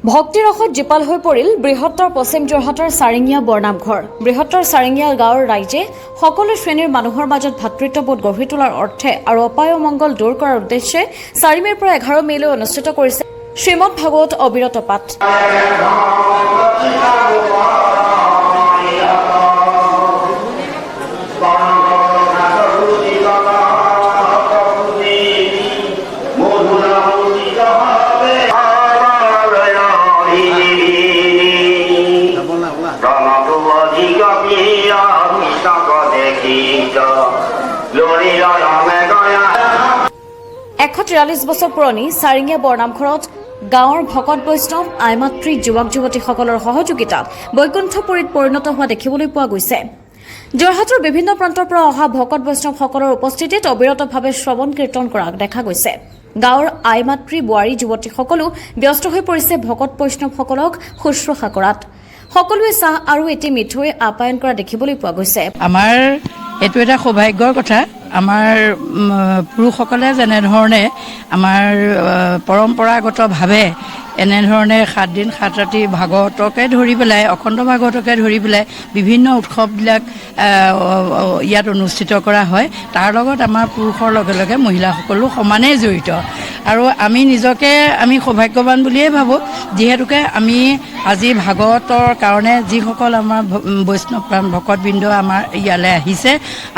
ভক্তিৰসত জীপাল হৈ পৰিল বৃহত্তৰ পশ্চিম যোৰহাটৰ চাৰিঙীয়া বৰনামঘৰ। বৃহত্তৰ চাৰিঙীয়া গাঁৱৰ ৰাইজে সকলো শ্ৰেণীৰ মানুহৰ মাজত ভাতৃত্ববোধ গঢ়ি তোলাৰ অৰ্থে আৰু অপায় অমংগল দূৰ কৰাৰ উদ্দেশ্যে 4 মে'ৰ পৰা 11 মে'লৈ অনুষ্ঠিত কৰিছে শ্ৰীমদ ভাগৱত অবিৰত পাঠ। এশ 43 বছৰ পুৰণি চাৰিঙীয়া বৰনামঘৰত গাঁৱৰ ভকত বৈষ্ণৱ আইমাতৃ যুৱক যুৱতীসকলৰ সহযোগিতাত বৈকুণ্ঠপুৰীত পৰিণত হোৱা দেখিবলৈ পোৱা গৈছে। যোৰহাটৰ বিভিন্ন প্ৰান্তৰ পৰা অহা ভকত বৈষ্ণৱসকলৰ উপস্থিতিত অবিৰতভাৱে শ্ৰৱণ কীৰ্তন কৰা দেখা গৈছে। গাঁৱৰ আইমাতৃ বোৱাৰী যুৱতীসকলো ব্যস্ত হৈ পৰিছে ভকত বৈষ্ণৱসকলক শুশ্ৰূষা কৰাত। সকলোৱে চাহ আৰু এটি মিঠৈ আপ্যায়ন কৰা দেখিবলৈ পোৱা গৈছে। আমাৰ এইটো এটা সৌভাগ্যৰ কথা। আমাৰ পুৰুষসকলে যেনেধৰণে আমাৰ পৰম্পৰাগতভাৱে এনেধৰণে 7 দিন 7 ৰাতি ভাগৱতকে ধৰি পেলাই অখণ্ড ভাগৱতকে ধৰি পেলাই বিভিন্ন উৎসৱবিলাক ইয়াত অনুষ্ঠিত কৰা হয়। তাৰ লগত আমাৰ পুৰুষৰ লগে লগে মহিলাসকলো সমানেই জড়িত আৰু আমি নিজকে সৌভাগ্যৱান বুলিয়েই ভাবোঁ, যিহেতুকে আমি আজি ভাগৱতৰ কাৰণে যিসকল আমাৰ বৈষ্ণৱ ভকতবৃন্দ আমাৰ ইয়ালৈ আহিছে,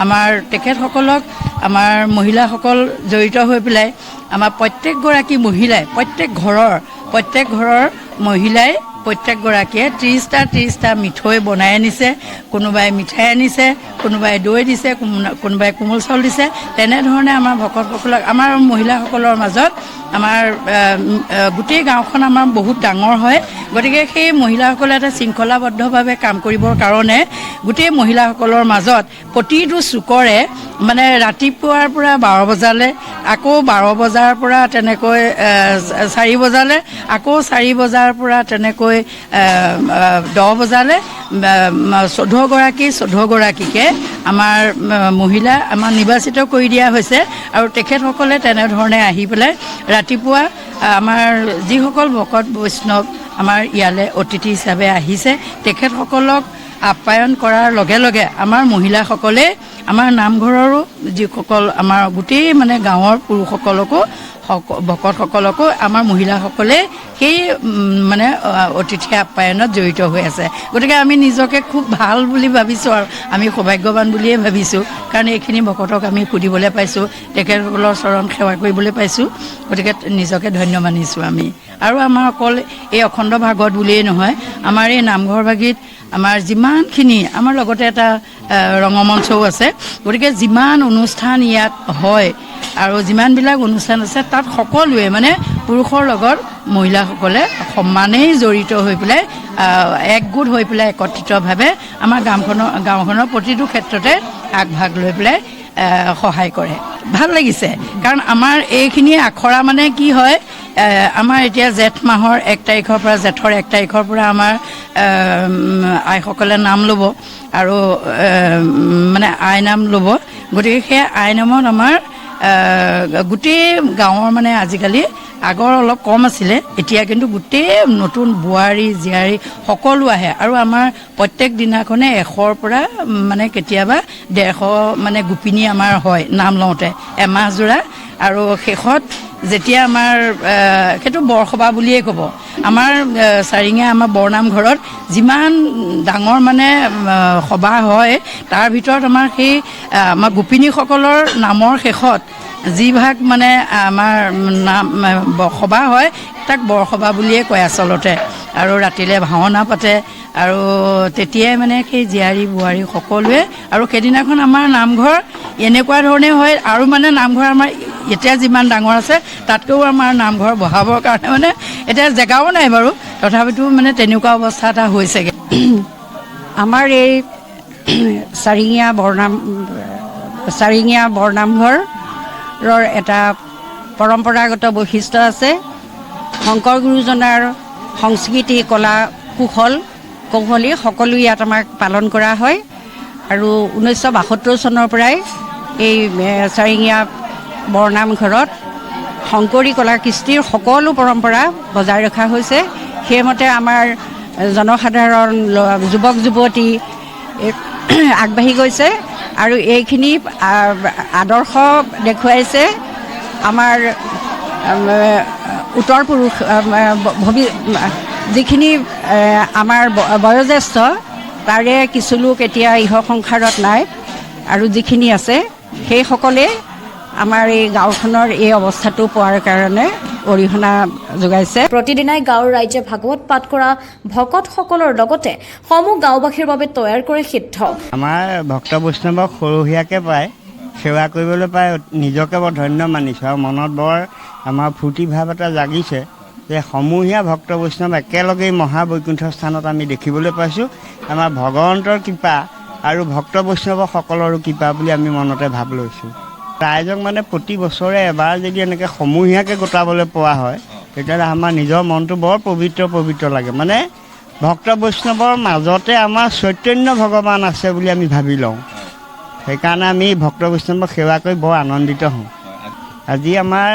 আমাৰ তেখেতসকলক আমাৰ মহিলাসকল জড়িত হৈ পেলাই আমাৰ প্ৰত্যেকগৰাকী মহিলাই প্ৰত্যেক ঘৰৰ মহিলাই প্ৰত্যেকগৰাকীয়ে 30টা মিঠৈ বনাই আনিছে, কোনোবাই মিঠাই আনিছে, কোনোবাই দৈ দিছে, কোনোবাই কোমল চাউল দিছে। তেনেধৰণে আমাৰ ভকতসকলক আমাৰ মহিলাসকলৰ মাজত আমাৰ গোটেই গাঁওখন আমাৰ বহুত ডাঙৰ হয়। গতিকে সেই মহিলাসকলে এটা শৃংখলাবদ্ধভাৱে কাম কৰিবৰ কাৰণে গোটেই মহিলাসকলৰ মাজত প্ৰতিটো চুকৰে মানে ৰাতিপুৱাৰ পৰা 12 বজালৈ, আকৌ 12 বজাৰ পৰা তেনেকৈ 4 বজালৈ, আকৌ 4 বজাৰ পৰা তেনেকৈ 10 বজালৈ 14গৰাকীকে আমাৰ মহিলা আমাৰ নিৰ্বাচিত কৰি দিয়া হৈছে। আৰু তেখেতসকলে তেনেধৰণে আহি পেলাই ৰাতিপুৱা আমাৰ যিসকল ভকত বৈষ্ণৱ আমাৰ ইয়ালৈ অতিথি হিচাপে আহিছে তেখেতসকলক আপ্যায়ন কৰাৰ লগে লগে আমাৰ মহিলাসকলে আমাৰ নামঘৰৰো যিসকল আমাৰ গোটেই মানে গাঁৱৰ পুৰুষসকলকো ভকতসকলকো আমাৰ মহিলাসকলে সেই মানে অতিথি আপ্যায়নত জড়িত হৈ আছে। গতিকে আমি নিজকে খুব ভাল বুলি ভাবিছোঁ আৰু আমি সৌভাগ্যৱান বুলিয়ে ভাবিছোঁ, কাৰণ এইখিনি ভকতক আমি সুধিবলৈ পাইছোঁ, তেখেতসকলৰ চৰণ সেৱা কৰিবলৈ পাইছোঁ। গতিকে নিজকে ধন্য মানিছোঁ আমি। আৰু আমাৰ অকল এই অখণ্ড ভাগৱত বুলিয়েই নহয়, আমাৰ এই নামঘৰ ভাগিত আমাৰ যিমানখিনি আমাৰ লগতে এটা ৰঙমঞ্চও আছে। গতিকে যিমান অনুষ্ঠান ইয়াত হয় আৰু যিমানবিলাক অনুষ্ঠান আছে তাত সকলোৱে মানে পুৰুষৰ লগত মহিলাসকলে সমানেই জড়িত হৈ পেলাই একগোট হৈ পেলাই একত্ৰিতভাৱে আমাৰ গাঁওখনৰ প্ৰতিটো ক্ষেত্ৰতে আগভাগ লৈ পেলাই সহায় কৰে। ভাল লাগিছে, কাৰণ আমাৰ এইখিনি আখৰা মানে কি হয়, আমাৰ এতিয়া জেঠ মাহৰ 1 তাৰিখৰ পৰা জেঠৰ 1 তাৰিখৰ পৰা আমাৰ আইসকলে নাম ল'ব আৰু মানে আই নাম ল'ব। গতিকে সেই আই নামত আমাৰ গোটেই গাঁৱৰ মানে আজিকালি আগৰ অলপ কম আছিলে, এতিয়া কিন্তু গোটেই নতুন বোৱাৰী জীয়াৰী সকলো আহে। আৰু আমাৰ প্ৰত্যেক দিনাখনে 100ৰ পৰা মানে কেতিয়াবা 150 মানে গোপিনী আমাৰ হয় নাম লওঁতে এমাহজোৰা। আৰু শেষত যেতিয়া আমাৰ সেইটো বৰসভা বুলিয়েই ক'ব, আমাৰ চাৰিঙীয়া আমাৰ বৰনামঘৰত যিমান ডাঙৰ মানে সভা হয় তাৰ ভিতৰত আমাৰ সেই আমাৰ গোপিনীসকলৰ নামৰ শেষত যিভাগ মানে আমাৰ নাম সভা হয় তাক বৰসভা বুলিয়ে কয় আচলতে। আৰু ৰাতিলৈ ভাওনা পাতে আৰু তেতিয়াই মানে সেই জীয়াৰী বোৱাৰী সকলোৱে। আৰু সেইদিনাখন আমাৰ নামঘৰ এনেকুৱা ধৰণে হয়, আৰু মানে নামঘৰ আমাৰ এতিয়া যিমান ডাঙৰ আছে তাতকৈও আমাৰ নামঘৰ বঢ়াবৰ কাৰণে মানে এতিয়া জেগাও নাই বাৰু, তথাপিতো মানে তেনেকুৱা অৱস্থা এটা হৈছেগৈ। আমাৰ এই চাৰিঙীয়া বৰনামঘৰৰ এটা পৰম্পৰাগত বৈশিষ্ট্য আছে। শংকৰ গুৰুজনাৰ সংস্কৃতি কলা কৌশলী সকলো ইয়াত আমাক পালন কৰা হয়। আৰু 1972 চনৰ পৰাই এই চাৰিঙীয়া বৰনামঘৰত শংকৰী কলা কৃষ্টিৰ সকলো পৰম্পৰা বজাই ৰখা হৈছে। সেইমতে আমাৰ জনসাধাৰণ যুৱক যুৱতী আগবাঢ়ি গৈছে আৰু এইখিনি আদৰ্শ দেখুৱাইছে আমাৰ উত্তৰ পুৰুষ যিখিনি আমাৰ বয়োজ্যেষ্ঠ তাৰে কিছু লোক এতিয়া ইহ সংসাৰত নাই আৰু যিখিনি আছে সেইসকলে আমাৰ এই গাঁওখনৰ এই অৱস্থাটো পোৱাৰ কাৰণে অৰিহণা যোগাইছে। প্ৰতিদিনাই গাঁৱৰ ৰাইজে ভাগৱত পাঠ কৰা ভকতসকলৰ লগতে সমূহ গাঁওবাসীৰ বাবে তৈয়াৰ কৰে সিদ্ধ। আমাৰ ভক্ত বৈষ্ণৱক সৰহীয়াকৈ পায় সেৱা কৰিবলৈ পাই নিজকে বৰ ধন্য মানিছোঁ আৰু মনত বৰ আমাৰ ফূৰ্তি ভাৱ এটা জাগিছে যে সমূহীয়া ভক্ত বৈষ্ণৱ একেলগেই মহাবৈকুণ্ঠ স্থানত আমি দেখিবলৈ পাইছোঁ। আমাৰ ভগৱন্তৰ কৃপা আৰু ভক্ত বৈষ্ণৱসকলৰো কৃপা বুলি আমি মনতে ভাৱ লৈছোঁ। ৰাইজক মানে প্ৰতি বছৰে এবাৰ যদি এনেকৈ সমূহীয়াকৈ গোটাবলৈ পোৱা হয় তেতিয়াহ'লে আমাৰ নিজৰ মনটো বৰ পবিত্ৰ লাগে। মানে ভক্ত বৈষ্ণৱৰ মাজতে আমাৰ চৈতন্য ভগৱান আছে বুলি আমি ভাবি লওঁ। সেইকাৰণে আমি ভক্ত বৈষ্ণৱক সেৱা কৰি বৰ আনন্দিত হওঁ। আজি আমাৰ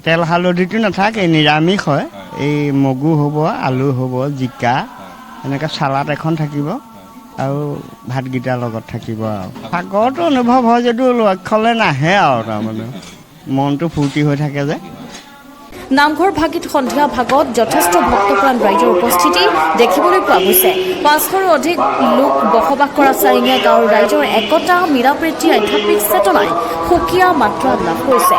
তেল হালধিটো নাথাকে, নিৰামিষ হয়। এই মগু হ'ব, আলু হ'ব, জিকা এনেকৈ চালাড এখন থাকিব আৰু ভাতকেইটাৰ লগত থাকিব। আৰু ভাগৰটো অনুভৱ হয় যদিও লক্ষ্যলৈ নাহে আৰু তাৰমানে মনটো ফূৰ্তি হৈ থাকে যে। নামঘৰ ভাগিত সন্ধিয়া ভাগত যথেষ্ট ভক্তপ্ৰাণ ৰাইজৰ উপস্থিতি দেখিবলৈ পোৱা গৈছে। 500ৰো অধিক লোক বসবাস কৰা চাৰিঙীয়া গাঁৱৰ ৰাইজৰ একতা মিলাপ্ৰীতি আধ্যাত্মিক চেতনাই সুকীয়া মাত্ৰা লাভ কৰিছে।